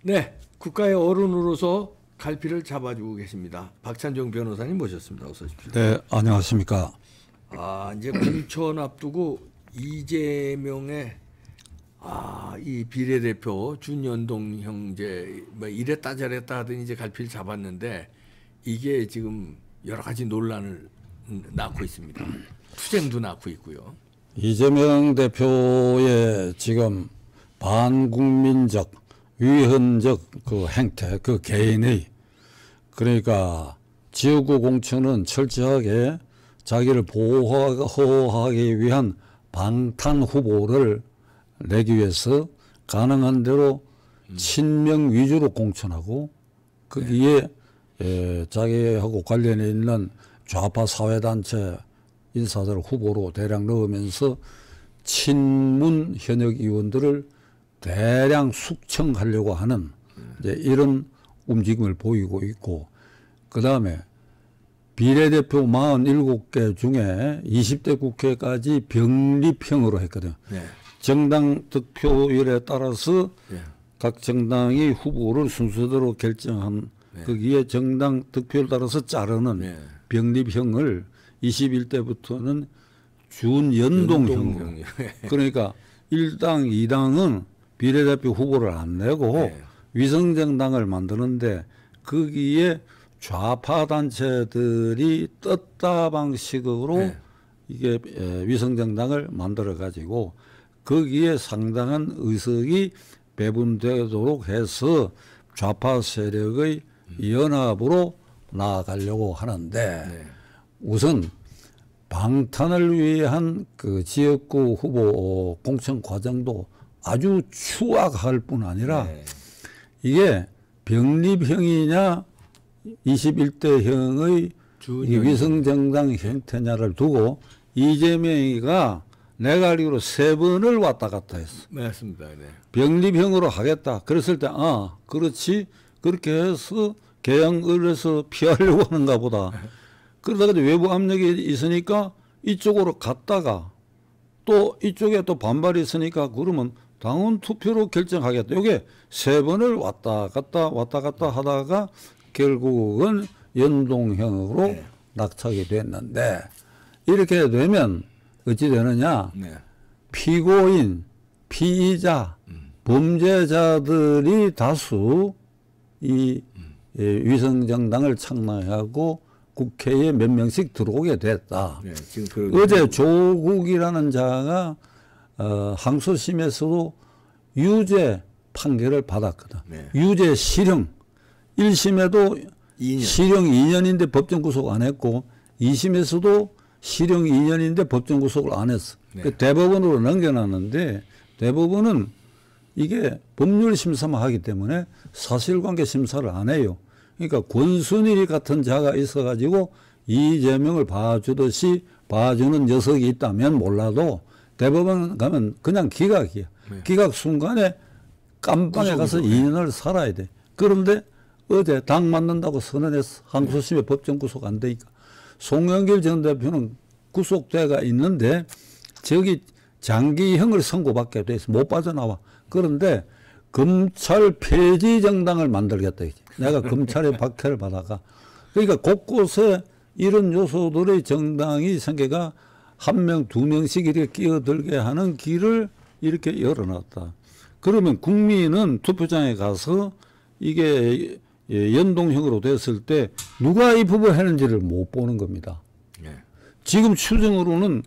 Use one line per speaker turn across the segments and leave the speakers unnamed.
네, 국가의 어른으로서 갈피를 잡아주고 계십니다. 박찬종 변호사님 모셨습니다. 어서 오십시오.
네, 안녕하십니까.
이제 공천 앞두고 이재명의 이 비례대표 준연동 형제 뭐 이랬다 저랬다 하더니 이제 갈피를 잡았는데 이게 지금 여러 가지 논란을 낳고 있습니다. 투쟁도 낳고 있고요.
이재명 대표의 지금 반국민적, 위헌적 그 행태, 그 개인의 그러니까 지역구 공천은 철저하게 자기를 보호하기 위한 방탄 후보를 내기 위해서 가능한 대로 친명 위주로 공천하고 거기에 자기하고 관련이 있는 좌파 사회단체 인사들 후보로 대량 넣으면서 친문 현역 의원들을 대량 숙청하려고 하는 이제 이런 움직임을 보이고 있고, 그 다음에 비례대표 47개 중에 20대 국회까지 병립형으로 했거든요.
네.
정당 득표율에 따라서
네.
각 정당이 후보를 순서대로 결정한 거기에 정당 득표를 따라서 자르는 병립형을 21대부터는 준연동형으로. 그러니까 1당, 2당은 비례대표 후보를 안 내고 위성정당을 만드는데 거기에 좌파 단체들이 떴다 방식으로 이게 위성정당을 만들어 가지고 거기에 상당한 의석이 배분되도록 해서 좌파 세력의 연합으로 나아가려고 하는데 우선 방탄을 위한 그 지역구 후보 공천 과정도 아주 추악할 뿐 아니라 이게 병립형이냐 21대형의 위성정당 형태냐를 두고 이재명이가 내가 알기로 3번을 왔다 갔다 했어.
맞습니다. 네.
병립형으로 하겠다. 그랬을 때 그렇지 그렇게 해서 개항을해서 피하려고 하는가 보다. 그러다가 외부 압력이 있으니까 이쪽으로 갔다가 또 이쪽에 또 반발이 있으니까 그러면 당원 투표로 결정하겠다. 이게 3번을 왔다 갔다 하다가 결국은 연동형으로 낙차게 됐는데 이렇게 되면 어찌 되느냐. 피고인, 피의자, 범죄자들이 다수 이 위성정당을 창당하고 국회에 몇 명씩 들어오게 됐다. 어제 조국이라는 자가 항소심에서도 유죄 판결을 받았거든. 유죄 실형. 1심에도 2년. 실형 2년인데 법정 구속 안 했고 2심에서도 실형 2년인데 법정 구속을 안 했어. 그 대법원으로 넘겨놨는데 대법원은 이게 법률 심사만 하기 때문에 사실관계 심사를 안 해요. 그러니까 권순일 같은 자가 있어가지고 이재명을 봐주듯이 봐주는 녀석이 있다면 몰라도 대법원 가면 그냥 기각이야. 기각 순간에 깜빵에 가서 2년을 살아야 돼. 그런데 어제 당 맞는다고 선언했어. 항소심에 법정 구속 안 되니까. 송영길 전 대표는 구속돼가 있는데 저기 장기형을 선고받게 돼 있어. 못 빠져나와. 그런데 검찰 폐지 정당을 만들겠다. 내가 검찰의 박해를 받아가. 그러니까 곳곳에 이런 요소들의 정당이 생겨가 1명, 2명씩 이렇게 끼어들게 하는 길을 이렇게 열어놨다. 그러면 국민은 투표장에 가서 이게 연동형으로 됐을 때 누가 입법을 했는지를 못 보는 겁니다. 지금 추정으로는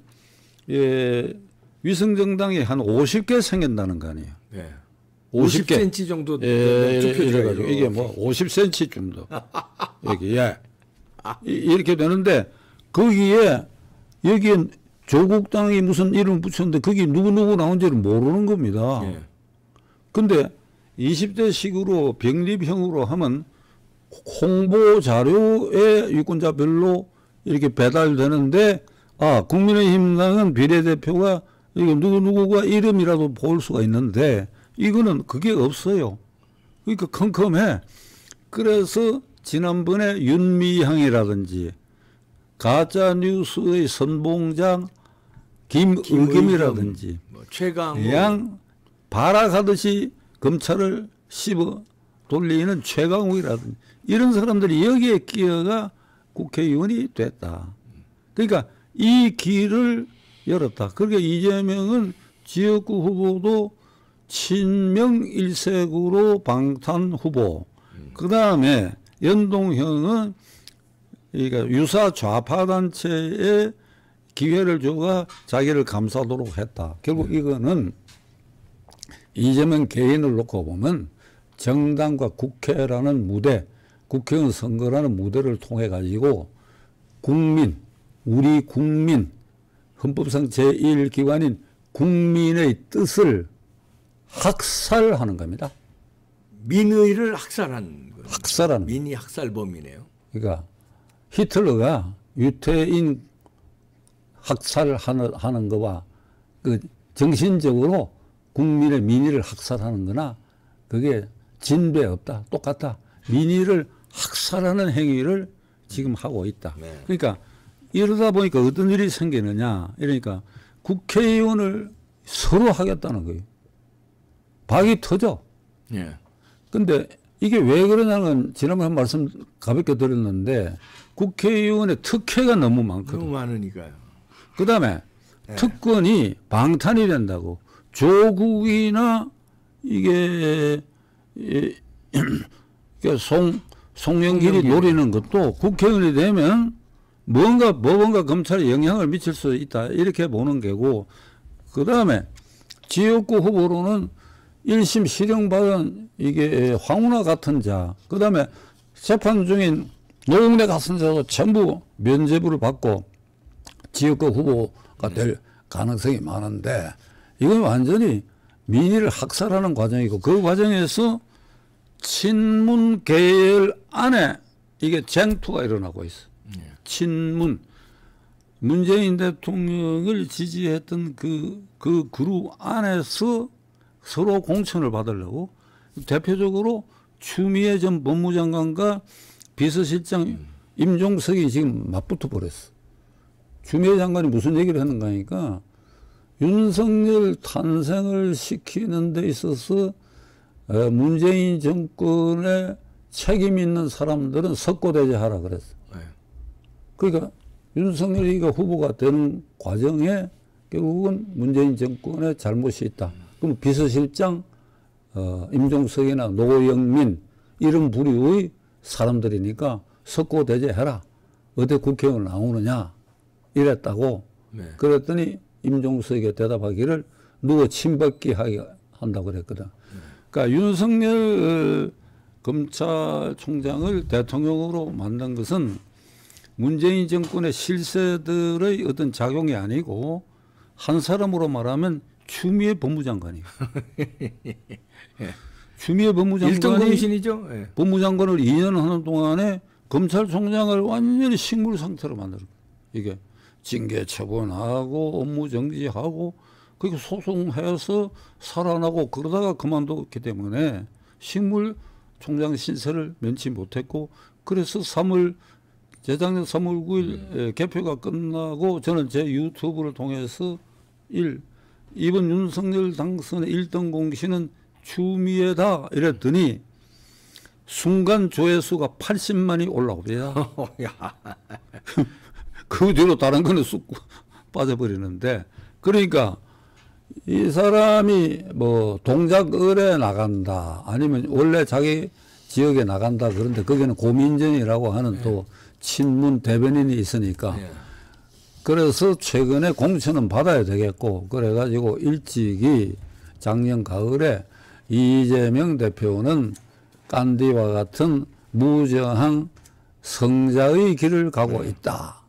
위성정당이 한 50개 생긴다는 거 아니에요.
50cm 정도
이래가지고 이게 뭐 50cm 정도 여기 이렇게 되는데 거기에 여기에 조국당이 무슨 이름 붙였는데 거기 누구 나온지를 모르는 겁니다. 근데 20대식으로 병립형으로 하면 홍보 자료에 유권자별로 이렇게 배달되는데 국민의힘당은 비례대표가 이게 누구가 이름이라도 볼 수가 있는데 이거는 그게 없어요. 그러니까 컴컴해. 그래서 지난번에 윤미향이라든지 가짜뉴스의 선봉장 김의겸이라든지
최강
그냥 발악하듯이 검찰을 씹어 돌리는 최강욱이라든지 이런 사람들이 여기에 끼어가 국회의원이 됐다. 그러니까 이 길을 열었다. 그러니까 이재명은 지역구 후보도 친명 일색으로 방탄 후보. 그 다음에 연동형은 그러니까 유사 좌파 단체에 기회를 줘가 자기를 감싸도록 했다. 결국 이거는 이재명 개인을 놓고 보면 정당과 국회라는 무대, 국회의원 선거라는 무대를 통해 가지고 국민, 우리 국민, 헌법상 제1기관인 국민의 뜻을 학살하는 겁니다.
민의를 학살한 거예요.
학살하는.
민의 학살범이네요.
그러니까 히틀러가 유태인 학살하는 거와 그 정신적으로 국민의 민의를 학살하는 거나 그게 진배 없다. 똑같다. 민의를 학살하는 행위를 지금 하고 있다.
네.
그러니까 이러다 보니까 어떤 일이 생기느냐. 이러니까 국회의원을 서로 하겠다는 거예요. 박이 터져.
예.
근데 이게 왜 그러냐는 지난번에 한 말씀 가볍게 드렸는데 국회의원의 특혜가 너무 많거든.
너무 많으니까요.
그 다음에 특권이 방탄이 된다고. 조국이나 이게 송영길이 노리는 것도 국회의원이 되면 뭔가 검찰에 영향을 미칠 수 있다. 이렇게 보는 게고. 그 다음에 지역구 후보로는 1심 실형받은 이게 황운하 같은 자. 그 다음에 재판 중인 노웅래 같은 자도 전부 면죄부를 받고 지역구 후보가 될 가능성이 많은데 이건 완전히 민의를 학살하는 과정이고 그 과정에서 친문 계열 안에 이게 쟁투가 일어나고 있어. 친문. 문재인 대통령을 지지했던 그 그룹 안에서 서로 공천을 받으려고 대표적으로 추미애 전 법무장관과 비서실장 임종석이 지금 맞붙어 버렸어. 추미애 장관이 무슨 얘기를 했는가 하니까 윤석열 탄생을 시키는 데 있어서 문재인 정권에 책임 있는 사람들은 석고대죄하라 그랬어. 그러니까 윤석열이가 후보가 되는 과정에 결국은 문재인 정권의 잘못이 있다. 그럼 비서실장 임종석이나 노영민 이런 부류의 사람들이니까 석고대죄해라. 어디 국회의원 나오느냐 이랬다고. 네. 그랬더니 임종석이 대답하기를 누구 친박기 하게 한다고 그랬거든. 그러니까 윤석열 검찰총장을 대통령으로 만든 것은 문재인 정권의 실세들의 어떤 작용이 아니고 한 사람으로 말하면 추미애 법무장관이에요. 추미애 법무장관이
1등 공신이죠. 예.
법무장관을 2년 하는 동안에 검찰총장을 완전히 식물 상태로 만들고 이게 징계 처분하고 업무 정지하고 그렇게 소송해서 살아나고 그러다가 그만뒀기 때문에 식물 총장 신세를 면치 못했고 그래서 재작년 3월 9일 개표가 끝나고 저는 제 유튜브를 통해서 이번 윤석열 당선의 1등 공신은 추미애다 이랬더니 순간 조회수가 80만이 올라옵니다. 그 뒤로 다른 거는 쑥 빠져버리는데 그러니까 이 사람이 뭐 동작을에 나간다 아니면 원래 자기 지역에 나간다 그런데 거기는 고민정이라고 하는 또 친문 대변인이 있으니까 그래서 최근에 공천은 받아야 되겠고 그래가지고 일찍이 작년 가을에 이재명 대표는 깐디와 같은 무저항 성자의 길을 가고 있다.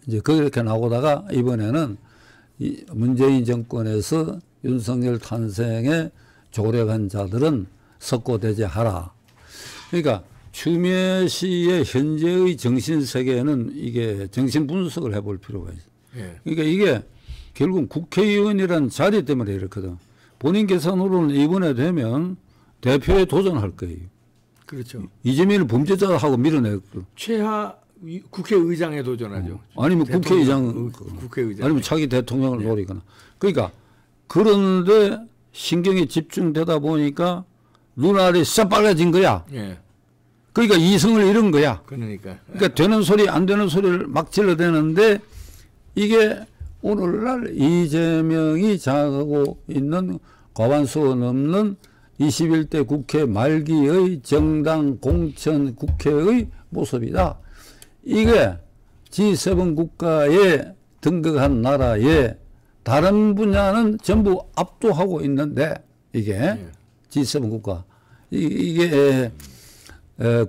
이제 그렇게 나오다가 이번에는 문재인 정권에서 윤석열 탄생에 조력한 자들은 석고대죄하라. 그러니까 추미애 씨의 현재의 정신 세계는 이게 정신 분석을 해볼 필요가 있어요. 그러니까 이게 결국 국회의원이라는 자리 때문에 이렇거든. 본인 계산으로는 이번에 되면 대표에 도전할 거예요.
그렇죠.
이재명을 범죄자하고 밀어내고.
최하 국회의장에 도전하죠.
아니면 국회의장, 아니면 자기 대통령을 노리거나. 그러니까 그런데 신경이 집중되다 보니까 눈알이 새빨개진 거야.
예.
그러니까 이성을 잃은 거야.
그러니까
되는 소리 안 되는 소리를 막 질러대는데 이게 오늘날 이재명이 장악하고 있는 과반수가 넘는 21대 국회 말기의 정당 공천 국회의 모습이다. 이게 G7 국가에 등극한 나라에 다른 분야는 전부 압도하고 있는데 이게 G7 국가 이게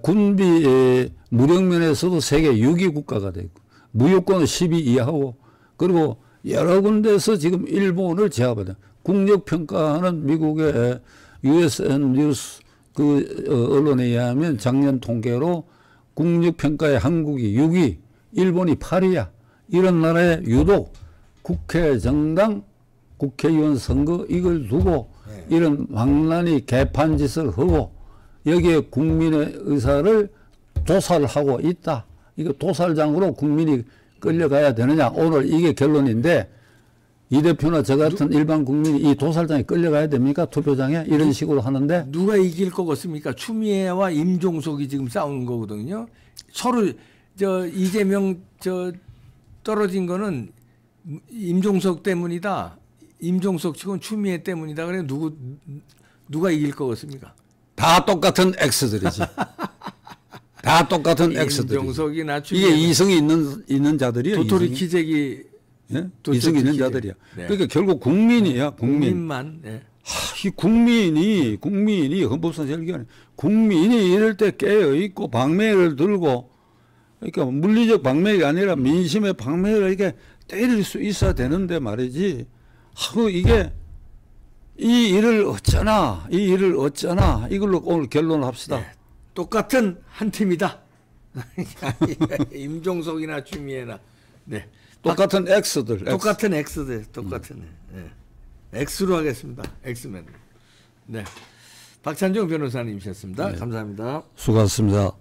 군비 무력면에서도 세계 6위 국가가 되고 무역권은 10위 이하고 그리고 여러 군데서 지금 일본을 제압하다. 국력평가하는 미국의 USN 뉴스 언론에 의하면 작년 통계로 국력평가의 한국이 6위, 일본이 8위야. 이런 나라에 유독 국회 정당, 국회의원 선거 이걸 두고 이런 망나니 개판 짓을 하고 여기에 국민의 의사를 도살하고 있다. 이거 도살장으로 국민이 끌려가야 되느냐. 오늘 이게 결론인데 이 대표나 저 같은 일반 국민이 이 도살장에 끌려가야 됩니까? 투표장에? 이런 식으로 하는데.
누가 이길 것 같습니까? 추미애와 임종석이 지금 싸우는 거거든요. 서로 이재명 떨어진 거는 임종석 때문이다. 임종석 치고는 추미애 때문이다. 그래 누가 이길 것 같습니까?
다 똑같은 X들이지. 다 똑같은 X들이.
임종석이나 추미애.
이게 이성이 있는 자들이야.
도토리 키재기.
예? 이성이 있는 자들이야.
네.
그러니까 결국 국민이야.
국민만. 네.
이 국민이 헌법상 제일 기관이 국민이 이럴 때 깨어 있고 방맹을 들고 그러니까 물리적 방맹이 아니라 민심의 방맹을 이렇게 때릴 수 있어야 되는데 말이지. 하고 이게 이 일을 어쩌나 이걸로 오늘 결론을 합시다.
네. 똑같은 한 팀이다. 임종석이나 추미애나. 네.
똑같은 X들.
똑같은 X들. 똑같은. 네. X로 하겠습니다. X맨. 네. 박찬종 변호사님이셨습니다.
네.
감사합니다.
수고하셨습니다.